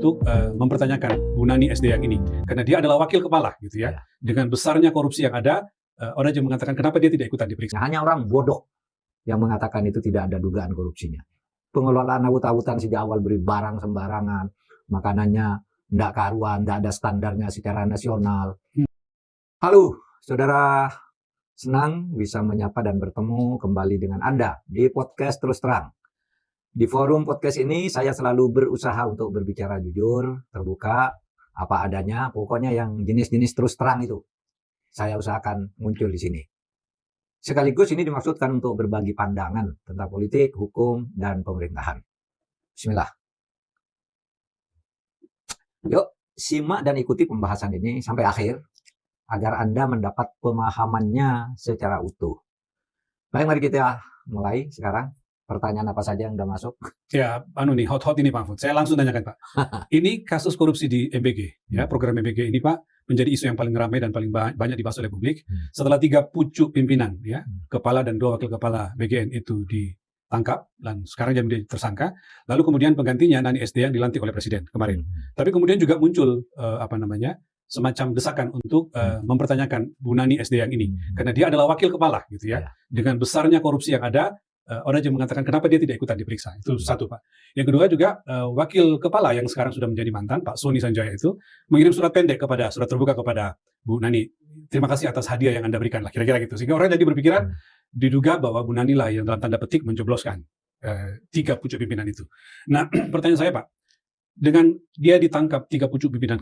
untuk mempertanyakan Bu Nani SD yang ini, karena dia adalah wakil kepala gitu ya. Dengan besarnya korupsi yang ada, orang yang mengatakan kenapa dia tidak ikutan diperiksa. Hanya orang bodoh yang mengatakan itu tidak ada dugaan korupsinya. Pengelolaan awut-awutan sejak awal, beri barang sembarangan, makanannya tidak karuan, tidak ada standarnya secara nasional. Halo, saudara, senang bisa menyapa dan bertemu kembali dengan Anda di podcast Terus Terang. Di forum podcast ini saya selalu berusaha untuk berbicara jujur, terbuka, apa adanya, pokoknya yang jenis-jenis terus terang itu saya usahakan muncul di sini. Sekaligus ini dimaksudkan untuk berbagi pandangan tentang politik, hukum, dan pemerintahan. Bismillah. Yuk, simak dan ikuti pembahasan ini sampai akhir agar Anda mendapat pemahamannya secara utuh. Baik, mari kita mulai sekarang. Pertanyaan apa saja yang sudah masuk? Ya, hot ini Pak Mahfud. Saya langsung tanyakan Pak. Ini kasus korupsi di MBG, ya program MBG ini Pak menjadi isu yang paling ramai dan paling banyak dibahas oleh publik. Setelah 3 pucuk pimpinan, ya kepala dan 2 wakil kepala BGN itu ditangkap dan sekarang jadi tersangka. Lalu kemudian penggantinya Nani SD yang dilantik oleh Presiden kemarin. Tapi kemudian juga muncul semacam desakan untuk mempertanyakan Bu Nani SD yang ini, karena dia adalah wakil kepala gitu ya. Dengan besarnya korupsi yang ada, orang yang mengatakan kenapa dia tidak ikutan diperiksa. Itu satu Pak. Yang kedua juga wakil kepala yang sekarang sudah menjadi mantan Pak Soni Sanjaya itu mengirim surat terbuka kepada Bu Nani. Terima kasih atas hadiah yang Anda berikan lah, kira-kira gitu. Sehingga orang jadi berpikiran diduga bahwa Bu Nani lah yang dalam tanda petik menjebloskan 3 pucuk pimpinan itu. Nah, pertanyaan saya Pak, dengan dia ditangkap 3 pucuk pimpinan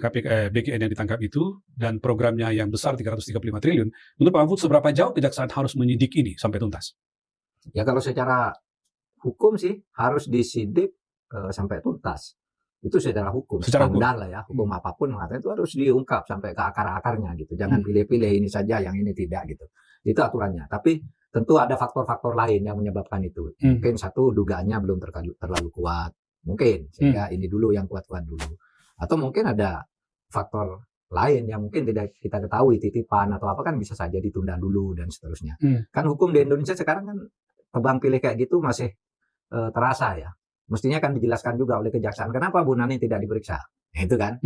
BGN yang ditangkap itu dan programnya yang besar 335 triliun, menurut Pak Mahfud seberapa jauh kejaksaan harus menyidik ini sampai tuntas? Ya kalau secara hukum sih harus disidik sampai tuntas. Itu secara hukum, standar lah ya. Hukum apapun mengatakan itu harus diungkap sampai ke akar-akarnya gitu. Jangan pilih-pilih ini saja, yang ini tidak gitu. Itu aturannya. Tapi tentu ada faktor-faktor lain yang menyebabkan itu. Mungkin satu, dugaannya belum terlalu kuat. Mungkin sehingga ini dulu yang kuat-kuat dulu. Atau mungkin ada faktor lain yang mungkin tidak kita ketahui, titipan atau apa, kan bisa saja ditunda dulu dan seterusnya. Kan hukum di Indonesia sekarang kan tebang pilih kayak gitu masih terasa ya. Mestinya kan dijelaskan juga oleh kejaksaan kenapa Bu Nani tidak diperiksa. Itu kan.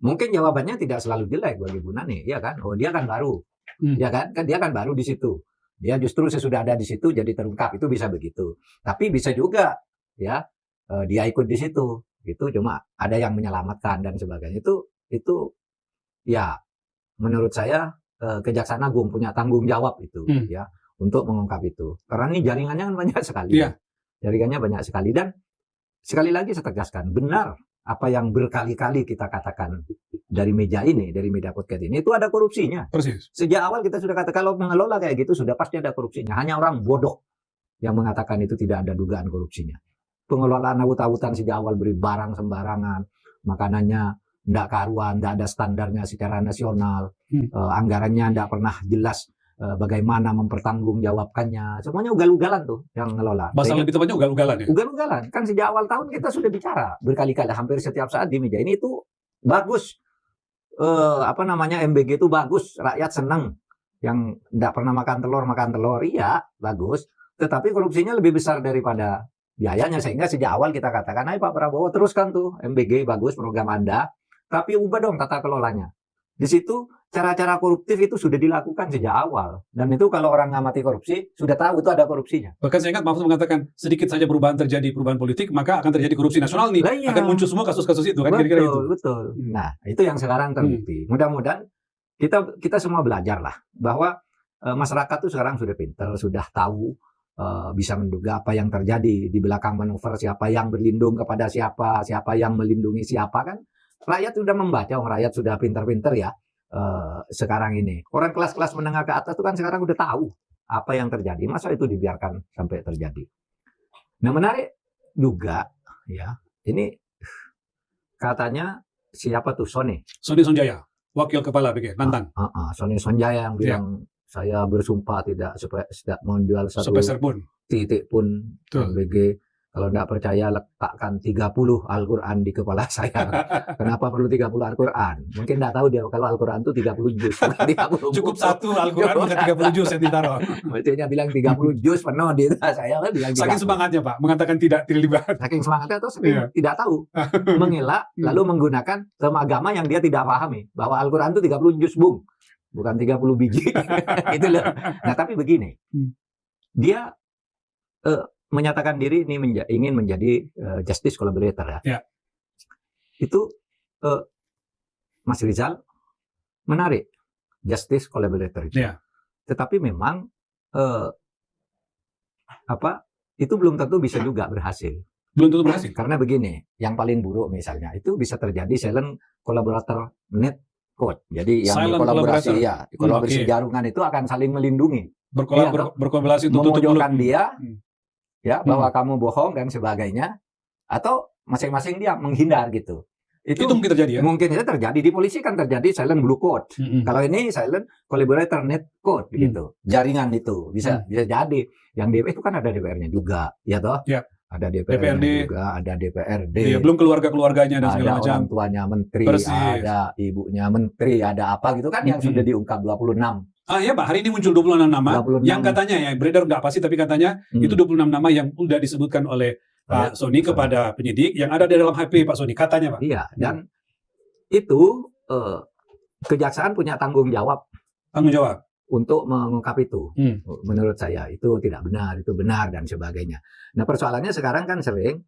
Mungkin jawabannya tidak selalu jelek bagi Bu Nani, ya kan? Oh, dia kan baru. Ya kan? Kan dia kan baru di situ. Dia justru sesudah ada di situ jadi terungkap, itu bisa begitu. Tapi bisa juga ya dia ikut di situ. Itu cuma ada yang menyelamatkan dan sebagainya. Itu ya menurut saya Kejaksaan Agung punya tanggung jawab itu ya untuk mengungkap itu. Karena ini jaringannya kan banyak sekali. Jaringannya banyak sekali. Dan sekali lagi saya tegaskan, benar apa yang berkali-kali kita katakan dari meja ini, dari media podcast ini, itu ada korupsinya. Persis. Sejak awal kita sudah katakan kalau mengelola kayak gitu sudah pasti ada korupsinya. Hanya orang bodoh yang mengatakan itu tidak ada dugaan korupsinya. Pengelolaan awut-awutan sejak awal, beri barang sembarangan, makanannya tidak karuan, tidak ada standarnya secara nasional, anggarannya tidak pernah jelas bagaimana mempertanggungjawabkannya. Semuanya ugal-ugalan tuh yang ngelola. Bahasa lebih tepatnya ugal-ugalan ya? Ugal-ugalan. Kan sejak awal tahun kita sudah bicara berkali-kali, hampir setiap saat di media ini itu bagus. MBG itu bagus, rakyat senang. Yang tidak pernah makan telur, iya bagus. Tetapi korupsinya lebih besar daripada biayanya, sehingga sejak awal kita katakan, ayo Pak Prabowo teruskan tuh MBG bagus program Anda, tapi ubah dong tata kelolanya. Di situ cara-cara koruptif itu sudah dilakukan sejak awal. Dan itu kalau orang ngamati korupsi, sudah tahu itu ada korupsinya. Bahkan saya ingat Mahfud mengatakan, sedikit saja perubahan politik, maka akan terjadi korupsi nasional nih. Iya. Akan muncul semua kasus-kasus itu, kan kira-kira itu. Betul. Nah, itu yang sekarang terbukti. Mudah-mudahan kita semua belajar lah. Bahwa masyarakat itu sekarang sudah pintar, sudah tahu, bisa menduga apa yang terjadi di belakang manuver, siapa yang berlindung kepada siapa yang melindungi siapa, kan. Rakyat sudah membaca, rakyat sudah pintar-pintar ya sekarang ini. Orang kelas-kelas menengah ke atas itu kan sekarang udah tahu apa yang terjadi. Masa itu dibiarkan sampai terjadi. Nah, menarik juga ya. Ini katanya siapa tuh Soni Sonjaya, wakil kepala BGN mantan. Soni Sonjaya yang bilang saya bersumpah tidak menjual satu sepeser pun titik pun BG Kalau tidak percaya letakkan 30 Al-Quran di kepala saya. Kenapa perlu 30 Al-Quran? Mungkin tidak tahu dia kalau Al-Quran itu 30 juz. 30 Cukup satu Al-Quran bukan 30 juz yang ditaruh. Mestinya bilang 30 juz penuh di saya kan bilang 30. Saking semangatnya Pak, mengatakan tidak terlibat. Saking semangatnya atau tidak tahu. Mengelak lalu menggunakan tema agama yang dia tidak pahami. Bahwa Al-Quran itu 30 juz, Bung. Bukan 30 biji. Itu loh. Nah tapi begini. Dia menyatakan diri ini ingin menjadi justice collaborator ya. Itu Mas Rizal menarik justice collaborator itu. Tetapi memang itu belum tentu bisa juga berhasil. Belum tentu berhasil. Karena begini, yang paling buruk misalnya itu bisa terjadi silent collaborator net code. Jadi yang kolaborasi kolaborasi jaringan itu akan saling melindungi. Berkolaborasi untuk memojokkan dia. Ya, bahwa kamu bohong dan sebagainya, atau masing-masing dia menghindar gitu. Itu mungkin terjadi ya? Mungkin itu terjadi. Di polisi kan terjadi silent blue code. Kalau ini silent collaborator net code gitu. Jaringan itu bisa jadi. Yang DPR itu kan ada DPR-nya juga, ya toh? Ada DPRD juga, ada DPRD. Belum keluarga-keluarganya dan segala macam. Ada orang tuanya menteri, ada ibunya menteri, ada apa gitu kan yang sudah diungkap 26. Ya Pak, hari ini muncul 26 nama 26. Yang katanya ya beredar nggak pasti, tapi katanya itu 26 nama yang sudah disebutkan oleh Pak Sony kepada penyidik yang ada di dalam HP Pak Sony, katanya Pak. Iya, dan itu kejaksaan punya tanggung jawab untuk mengungkap itu. Menurut saya itu tidak benar, itu benar dan sebagainya. Nah persoalannya sekarang kan sering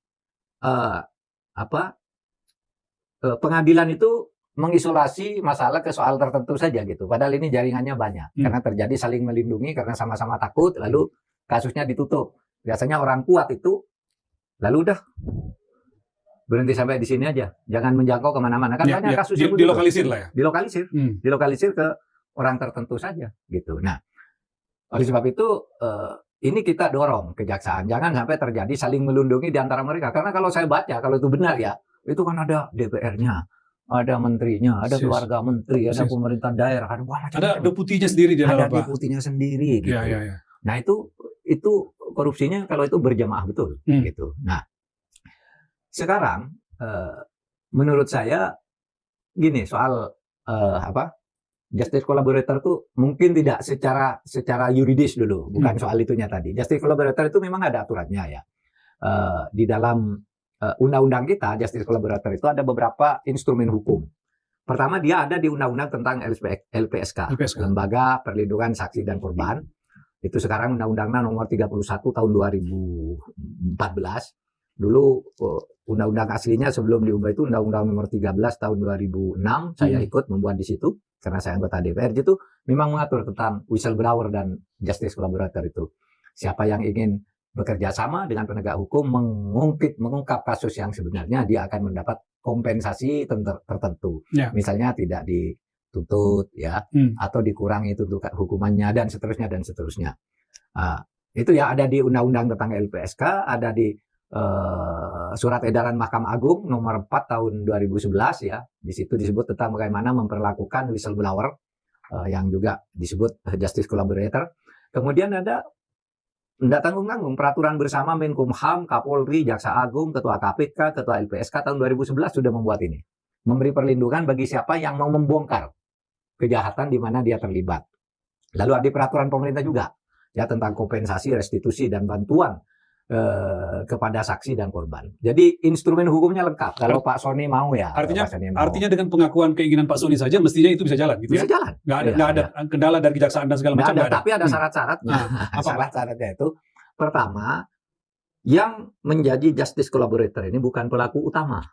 pengadilan itu mengisolasi masalah ke soal tertentu saja gitu. Padahal ini jaringannya banyak. Karena terjadi saling melindungi karena sama-sama takut, lalu kasusnya ditutup. Biasanya orang kuat itu, lalu udah berhenti sampai di sini aja. Jangan menjangkau kemana-mana. Kan banyak kasus yang dilokalisir lah ya. Dilokalisir ke orang tertentu saja gitu. Nah, oleh sebab itu ini kita dorong kejaksaan. Jangan sampai terjadi saling melindungi di antara mereka. Karena kalau saya baca, kalau itu benar ya, itu kan ada DPR-nya. Ada menterinya, ada keluarga menteri, ada pemerintah daerah, ada deputinya sendiri di dalam, ada deputinya sendiri gitu. Nah itu korupsinya kalau itu berjamaah betul gitu. Nah sekarang menurut saya gini soal justice collaborator itu mungkin tidak secara yuridis dulu, bukan soal itunya tadi. Justice collaborator itu memang ada aturannya ya di dalam undang-undang kita. Justice collaborator itu ada beberapa instrumen hukum. Pertama dia ada di undang-undang tentang LPSK, Lembaga Perlindungan Saksi dan Korban. Itu sekarang undang-undangnya nomor 31 tahun 2014. Dulu undang-undang aslinya sebelum diubah itu undang-undang nomor 13 tahun 2006. Saya ikut membuat di situ karena saya anggota DPR. Itu memang mengatur tentang whistleblower dan justice collaborator itu. Siapa yang ingin bekerja sama dengan penegak hukum mengungkap kasus yang sebenarnya, dia akan mendapat kompensasi tertentu. Misalnya tidak dituntut ya, atau dikurangi tuntutan hukumannya dan seterusnya dan seterusnya. Itu ya ada di undang-undang tentang LPSK, ada di surat edaran Mahkamah Agung nomor 4 tahun 2011 ya. Di situ disebut tentang bagaimana memperlakukan whistleblower yang juga disebut justice collaborator. Kemudian ada tidak tanggung-tanggung peraturan bersama Menkumham, Kapolri, Jaksa Agung, Ketua KPK, Ketua LPSK tahun 2011 sudah membuat ini. Memberi perlindungan bagi siapa yang mau membongkar kejahatan di mana dia terlibat. Lalu ada peraturan pemerintah juga ya tentang kompensasi, restitusi dan bantuan kepada saksi dan korban. Jadi instrumen hukumnya lengkap. Kalau Pak Sony mau ya. Artinya dengan pengakuan keinginan Pak Sony saja mestinya itu bisa jalan gitu bisa ya? Jalan. Nggak ada kendala dari kejaksaan dan segala macam. Tapi ada syarat-syaratnya. Syarat-syaratnya itu pertama, yang menjadi justice collaborator ini bukan pelaku utama.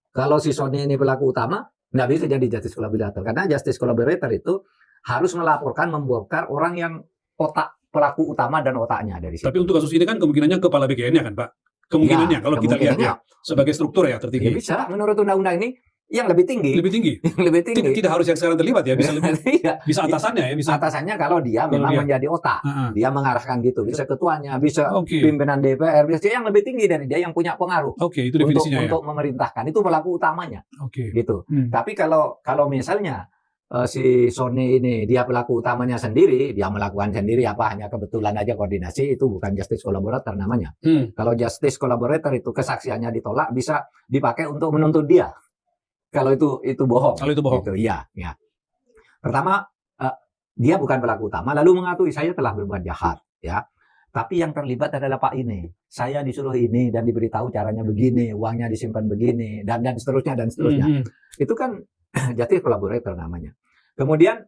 Kalau si Sony ini pelaku utama, nggak bisa jadi justice collaborator. Karena justice collaborator itu harus melaporkan, membongkar orang yang pelaku utama dan otaknya dari situ. Tapi untuk kasus ini kan kemungkinannya kepala BKN-nya kan Pak? Kemungkinannya kalau kita lihat ya sebagai struktur ya tertinggi. Ya bisa, menurut undang-undang ini yang lebih tinggi. Lebih tinggi. Tidak harus yang sekarang terlibat ya, bisa atasannya ya. Atasannya kalau dia memang menjadi otak, dia mengarahkan gitu. Bisa ketuanya, bisa pimpinan DPR, bisa yang lebih tinggi dari dia yang punya pengaruh. Itu definisinya untuk memerintahkan, itu pelaku utamanya. Gitu. Tapi kalau misalnya si Sony ini dia pelaku utamanya sendiri, dia melakukan sendiri apa hanya kebetulan aja koordinasi, itu bukan justice collaborator namanya. Kalau justice collaborator itu kesaksiannya ditolak bisa dipakai untuk menuntut dia. Kalau itu bohong. Kalau itu bohong. Gitu, iya. Pertama dia bukan pelaku utama lalu mengakui saya telah berbuat jahat, ya. Tapi yang terlibat adalah Pak ini. Saya disuruh ini dan diberitahu caranya begini, uangnya disimpan begini dan seterusnya dan seterusnya. Itu kan justice collaborator namanya. Kemudian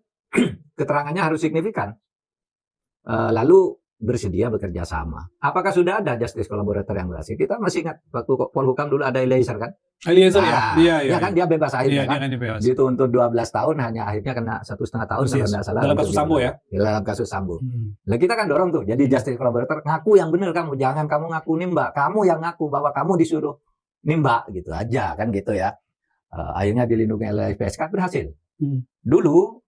keterangannya harus signifikan. Lalu bersedia bekerja sama. Apakah sudah ada justice collaborator yang berhasil? Kita masih ingat waktu Polhukam dulu ada Eliezer kan? Eliezer ya kan dia bebas akhirnya kan? Dituntut 12 tahun hanya akhirnya kena 1,5 tahun kalau tidak salah. Dalam kasus Sambo ya? Dalam kasus Sambo. Nah kita kan dorong tuh. Jadi justice collaborator ngaku yang benar kamu. Jangan kamu ngaku nimba. Kamu yang ngaku bahwa kamu disuruh nimba gitu aja kan gitu ya. Akhirnya dilindungi oleh LPSK berhasil. Dulu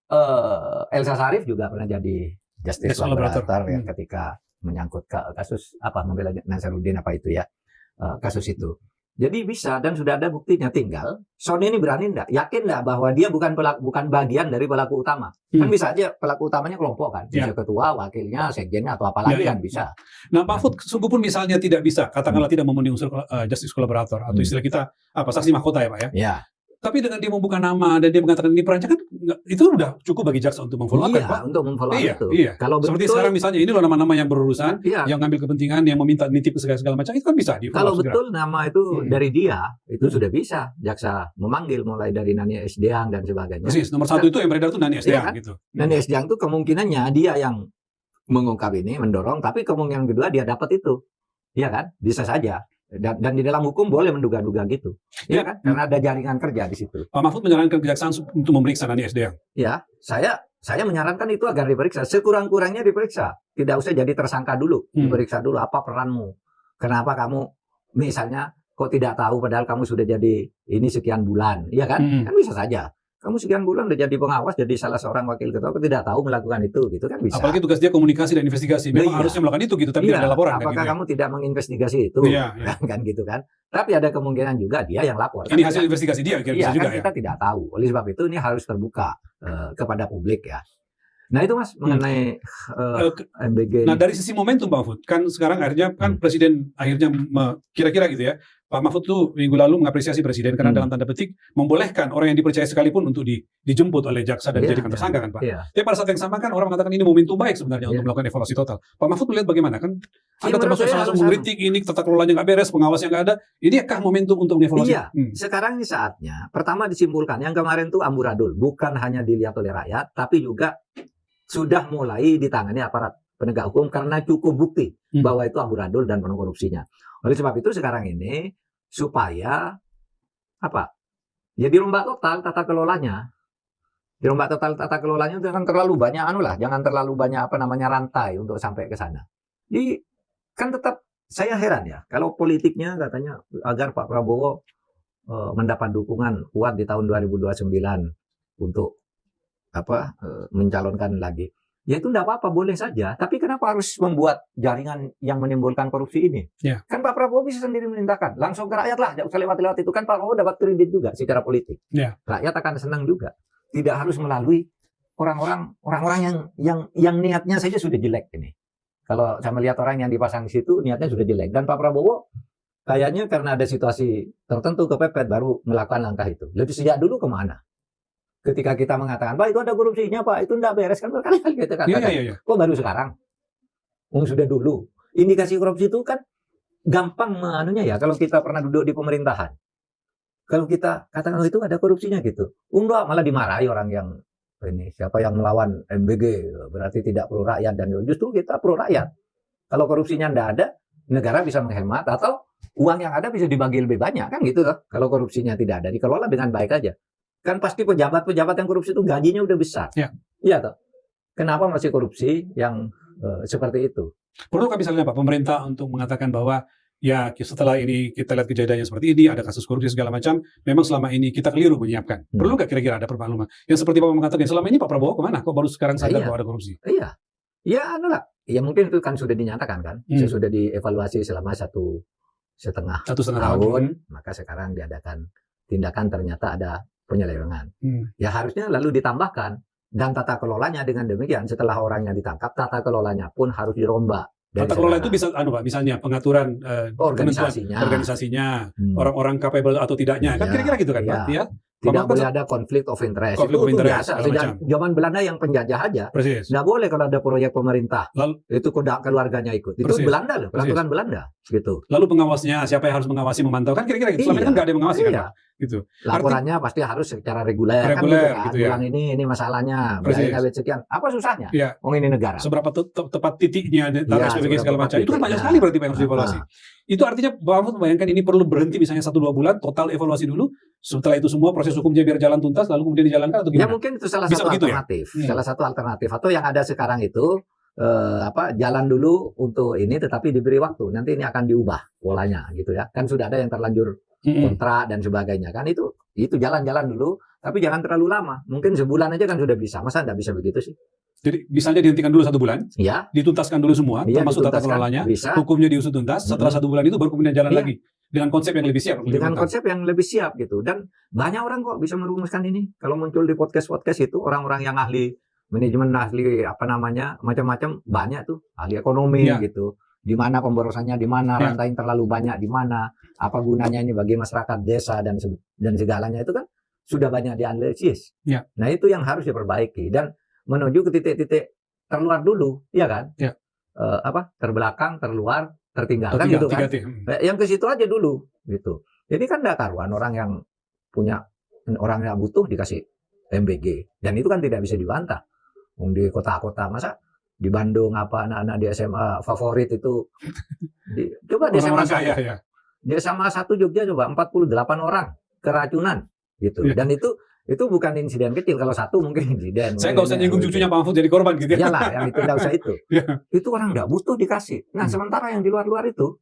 Elsa Sharif juga pernah jadi justice collaborator ya, ketika menyangkut kasus membela Nasaruddin apa itu ya, kasus itu. Jadi bisa dan sudah ada buktinya. Tinggal Sony ini berani enggak, yakin enggak bahwa dia bukan bagian dari pelaku utama. Kan bisa aja pelaku utamanya kelompok kan, bisa ketua, wakilnya, sekjennya atau apalagi kan bisa. Nah Pak Mahfud, sungguh pun misalnya tidak bisa, katakanlah tidak memenuhi unsur justice collaborator atau istilah kita saksi mahkota ya Pak ya. Ya. Tapi dengan dia membuka nama dan dia mengatakan ini perancangan, itu udah cukup bagi jaksa untuk memfollow up, Pak. Untuk memfollow up itu. Iya. Kalau seperti sekarang misalnya ini loh nama-nama yang berurusan, yang ngambil kepentingan, yang meminta nitip segala macam, itu kan bisa di kalau betul nama itu dari dia, itu sudah bisa jaksa memanggil mulai dari Nani Esdiang dan sebagainya. Persis, nomor satu itu yang beredar itu Nani Esdiang gitu. Nani Esdiang itu kemungkinannya dia yang mengungkap ini, mendorong, tapi kemungkinan kedua dia dapat itu. Iya kan? Bisa saja. Dan di dalam hukum boleh menduga-duga gitu, ya kan? Karena ada jaringan kerja di situ. Pak Mahfud menyarankan kejaksaan untuk memeriksa Nani Esdiang. Ya, saya menyarankan itu agar diperiksa, sekurang-kurangnya diperiksa. Tidak usah jadi tersangka dulu, diperiksa dulu apa peranmu. Kenapa kamu misalnya kok tidak tahu padahal kamu sudah jadi ini sekian bulan, ya kan? Kan bisa saja. Kamu sekian bulan udah jadi pengawas, jadi salah seorang wakil ketua, kok tidak tahu melakukan itu, gitu kan bisa. Apalagi tugas dia komunikasi dan investigasi. Memang harusnya melakukan itu gitu, tapi tidak ada laporan. Apakah kan, kamu tidak menginvestigasi itu? Kan gitu kan. Tapi ada kemungkinan juga dia yang lapor. Ini hasil investigasi dia, bisa juga kan kita tidak tahu. Oleh sebab itu ini harus terbuka kepada publik ya. Nah itu Mas mengenai MBG. Nah dari sisi momentum Pak Mahfud, kan sekarang akhirnya kan Presiden akhirnya kira-kira gitu ya, Pak Mahfud tuh minggu lalu mengapresiasi Presiden karena dalam tanda petik membolehkan orang yang dipercaya sekalipun untuk dijemput oleh jaksa dan dijadikan tersangka kan Pak. Tapi pada saat yang sama kan orang mengatakan ini momentum baik sebenarnya untuk melakukan evaluasi total. Pak Mahfud melihat bagaimana kan? Anda termasuk salah satu mengkritik ini tata kelolanya nggak beres, pengawasnya nggak ada. Ini kah momentum untuk mengevaluasi? Iya. Sekarang ini saatnya. Pertama disimpulkan yang kemarin tuh amburadul, bukan hanya dilihat oleh rakyat, tapi juga sudah mulai ditangani aparat penegak hukum karena cukup bukti bahwa itu amburadul dan penuh korupsinya. Oleh sebab itu sekarang ini supaya ya dirombak total tata kelolanya. Dirombak total tata kelolanya jangan terlalu banyak jangan terlalu banyak rantai untuk sampai ke sana. Jadi kan tetap saya heran ya kalau politiknya katanya agar Pak Prabowo mendapat dukungan kuat di tahun 2029 untuk mencalonkan lagi. Ya itu tidak apa-apa, boleh saja. Tapi kenapa harus membuat jaringan yang menimbulkan korupsi ini? Kan Pak Prabowo bisa sendiri memerintahkan. Langsung ke rakyat lah, tidak usah lewat-lewat itu. Kan Pak Prabowo dapat kredit juga secara politik. Rakyat akan senang juga. Tidak harus melalui orang-orang yang niatnya saja sudah jelek ini. Kalau saya melihat orang yang dipasang di situ, niatnya sudah jelek. Dan Pak Prabowo kayaknya karena ada situasi tertentu kepepet baru melakukan langkah itu. Lebih sejak dulu kemana? Ketika kita mengatakan, Pak itu ada korupsinya Pak, itu tidak beres kan berkali-kali kita katakan. Kok baru sekarang? Sudah dulu. Indikasi korupsi itu kan gampang ya kalau kita pernah duduk di pemerintahan. Kalau kita katakan itu ada korupsinya gitu. Enggak, malah dimarahi orang yang siapa yang melawan MBG berarti tidak pro rakyat dan justru kita pro rakyat. Kalau korupsinya tidak ada, negara bisa menghemat atau uang yang ada bisa dibagi lebih banyak kan gitu loh. Kalau korupsinya tidak ada, dikelola dengan baik aja. Kan pasti pejabat-pejabat yang korupsi itu gajinya udah besar. Iya toh. Kenapa masih korupsi yang seperti itu? Perlukah misalnya Pak pemerintah untuk mengatakan bahwa ya setelah ini kita lihat kejadiannya seperti ini, ada kasus korupsi segala macam, memang selama ini kita keliru menyiapkan. Perlu nggak kira-kira ada perbaikan? Yang seperti Bapak mengatakan, selama ini Pak Prabowo kemana? Kok baru sekarang sadar bahwa ada korupsi? Iya. Ya Ya mungkin itu kan sudah dinyatakan kan. Sudah dievaluasi selama 1,5 tahun. Maka sekarang diadakan tindakan ternyata ada penyelewengan. Ya harusnya lalu ditambahkan dan tata kelolanya dengan demikian setelah orangnya ditangkap, tata kelolanya pun harus dirombak. Tata kelola itu bisa Pak, misalnya pengaturan organisasinya, orang-orang capable atau tidaknya, kan kira-kira gitu kan Pak? Ya. Tidak boleh ada konflik of interest. Itu biasa. Sejak zaman Belanda yang penjajah aja. Persis. Nggak boleh kalau ada proyek pemerintah. Lalu, itu keluarganya ikut. Itu Belanda loh, peraturan Belanda. Gitu. Lalu pengawasnya, siapa yang harus mengawasi, memantau? Kan kira-kira gitu. Selama ini kan nggak ada yang mengawasi kan Pak? Gitu. Laporannya pasti harus secara reguler. Kan gitu ya. Bilang ini masalahnya, biayanya sekian. Apa susahnya? Ya. Ini negara. Seberapa tepat titiknya, SPBG segala macam. Itu kan banyak sekali berarti Pak yang harus dievaluasi. Itu artinya Pak Mahfud bayangkan ini perlu berhenti misalnya 1-2 bulan, total evaluasi dulu. Setelah itu semua proses hukumnya biar jalan tuntas, lalu kemudian dijalankan atau gimana? Ya mungkin itu salah satu alternatif. Ya? Salah satu alternatif. Atau yang ada sekarang itu jalan dulu untuk ini, tetapi diberi waktu. Nanti ini akan diubah polanya, gitu ya. Kan sudah ada yang terlanjur kontrak dan sebagainya. Kan itu jalan-jalan dulu, tapi jangan terlalu lama. Mungkin sebulan aja kan sudah bisa. Masa nggak bisa begitu sih? Jadi misalnya dihentikan dulu 1 bulan, ya, dituntaskan dulu semua, termasuk tata kelolanya, hukumnya diusut tuntas. Setelah 1 bulan itu baru kemudian jalan lagi dengan konsep yang lebih siap. Dengan konsep yang lebih siap gitu. Dan banyak orang kok bisa merumuskan ini. Kalau muncul di podcast itu orang-orang yang ahli manajemen, ahli macam-macam banyak tuh, ahli ekonomi gitu. Di mana pemborosannya, di mana rantai terlalu banyak, di mana apa gunanya ini bagi masyarakat desa dan segalanya itu kan sudah banyak dianalisis. Nah itu yang harus diperbaiki dan menuju ke titik-titik terluar dulu, ya kan? Terbelakang, terluar, tertinggal kan gitu kan? Yang ke situ aja dulu, gitu. Jadi kan tidak karuan orang yang butuh dikasih MBG, dan itu kan tidak bisa dibantah. Di kota-kota masa di Bandung anak-anak di SMA favorit itu, coba di SMA di SMA 1 Jogja coba 48 orang keracunan, gitu. Dan itu bukan insiden kecil. Kalau satu mungkin insiden. Saya nggak usah nyinggung cucunya Pak Mahfud jadi korban gitu ya. Iyalah, yang itu nggak usah itu. Itu orang nggak butuh dikasih. Nah, sementara yang di luar-luar itu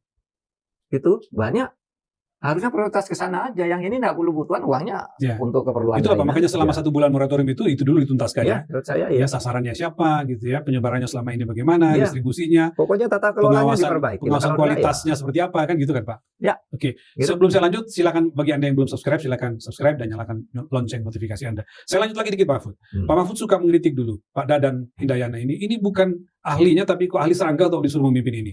banyak. Harusnya prioritas ke sana aja. Yang ini nggak perlu butuhan uangnya untuk keperluan. Itu apa? Makanya selama 1 bulan moratorium itu dulu dituntaskan ya. Menurut saya ya. Sasarannya siapa gitu ya, penyebarannya selama ini bagaimana, distribusinya. Pokoknya tata kelolanya diperbaiki. Pengawasan kualitasnya seperti apa kan gitu kan Pak? Ya. Oke. Gitu. Sebelum saya lanjut, silakan bagi Anda yang belum subscribe, silakan subscribe dan nyalakan lonceng notifikasi Anda. Saya lanjut lagi dikit Pak Mahfud. Pak Mahfud suka mengkritik dulu Pak Dadan Hindayana ini bukan ahlinya tapi kok ahli serangga atau disuruh memimpin ini.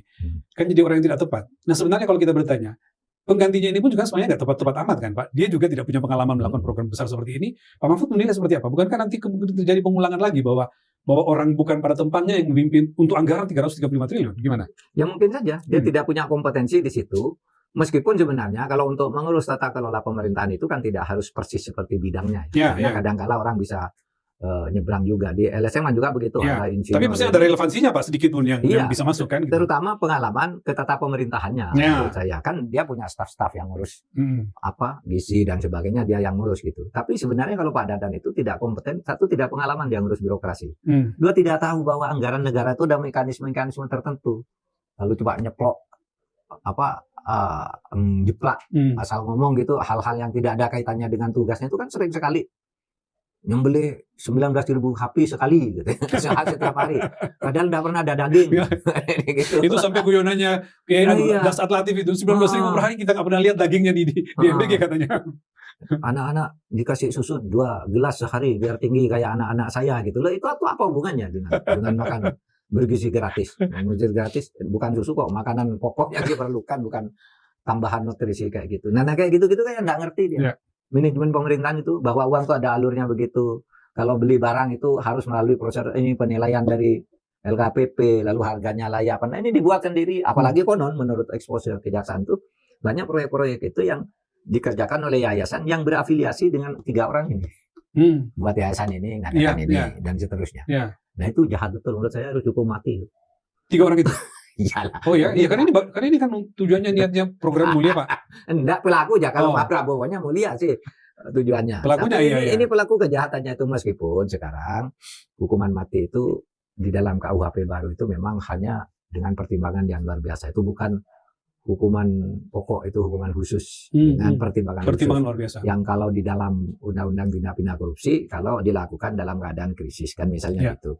Kan jadi orang yang tidak tepat. Nah sebenarnya kalau kita bertanya, penggantinya ini pun juga sebenarnya nggak tepat-tepat amat kan Pak. Dia juga tidak punya pengalaman melakukan program besar seperti ini. Pak Mahfud menilai seperti apa? Bukankah nanti terjadi pengulangan lagi bahwa orang bukan pada tempatnya yang memimpin untuk anggaran 335 triliun? Gimana? Ya mungkin saja. Dia tidak punya kompetensi di situ. Meskipun sebenarnya kalau untuk mengurus tata kelola pemerintahan itu kan tidak harus persis seperti bidangnya. Karena kadang-kala orang bisa nyebrang juga di LSM kan juga begitu. Tapi pasti ada relevansinya Pak sedikit pun yang bisa masuk kan. Gitu. Terutama pengalaman ke tata pemerintahannya. Menurut saya kan dia punya staf-staf yang ngurus gizi dan sebagainya, dia yang ngurus gitu. Tapi sebenarnya kalau Pak Dadan itu tidak kompeten, satu tidak pengalaman dia ngurus birokrasi. Dua tidak tahu bahwa anggaran negara itu ada mekanisme-mekanisme tertentu. Lalu coba nyeplok jeplak asal ngomong gitu, hal-hal yang tidak ada kaitannya dengan tugasnya itu kan sering sekali. Nyembelih 19.000 HP sekali gitu. Setiap hari. Padahal tidak pernah ada daging. Gitu. Itu sampai guyonannya kayak Das Atlatif itu 19.000 per hari kita nggak pernah lihat dagingnya di MBG katanya. Anak-anak dikasih susu 2 gelas sehari biar tinggi kayak anak-anak saya gitu. Loh, itu apa hubungannya dengan makan bergizi gratis? Bergizi gratis bukan susu kok, makanan pokok yang diperlukan, bukan tambahan nutrisi kayak gitu. Nah kayak gitu-gitu kayak nggak ngerti dia. Manajemen pemerintahan itu bahwa uang itu ada alurnya begitu. Kalau beli barang itu harus melalui proses ini penilaian dari LKPP, lalu harganya layak. Nah ini dibuat sendiri, apalagi konon menurut eksposur kejaksaan itu banyak proyek-proyek itu yang dikerjakan oleh yayasan yang berafiliasi dengan 3 orang ini. Buat yayasan ini, ngadakan ini dan seterusnya. Nah itu jahat betul, menurut saya harus hukum mati. 3 orang itu. Iyalah. Oh ya, karena ini kan tujuannya niatnya program mulia Pak. Enggak, pelaku aja. Kalau Pak Prabowo-nya mulia sih tujuannya. Pelakunya ini pelaku kejahatannya itu, meskipun sekarang hukuman mati itu di dalam KUHP baru itu memang hanya dengan pertimbangan yang luar biasa. Itu bukan hukuman pokok, itu hukuman khusus dengan pertimbangan luar biasa. Yang kalau di dalam undang-undang tindak pidana korupsi kalau dilakukan dalam keadaan krisis kan misalnya gitu.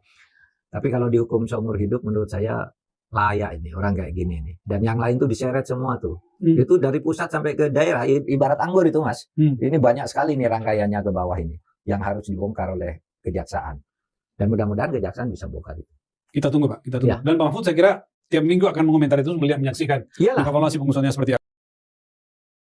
Tapi kalau dihukum seumur hidup menurut saya layak ini orang kayak gini nih. Dan yang lain tuh diseret semua tuh. Hmm. Itu dari pusat sampai ke daerah, ibarat anggur itu Mas. Ini banyak sekali nih rangkaiannya ke bawah ini yang harus dibongkar oleh kejaksaan. Dan mudah-mudahan kejaksaan bisa bongkar itu. Kita tunggu Pak, kita tunggu. Ya. Dan Pak Mahfud saya kira tiap minggu akan mengomentari itu, melihat, menyaksikan Iyalah. evaluasi pengusutannya seperti apa.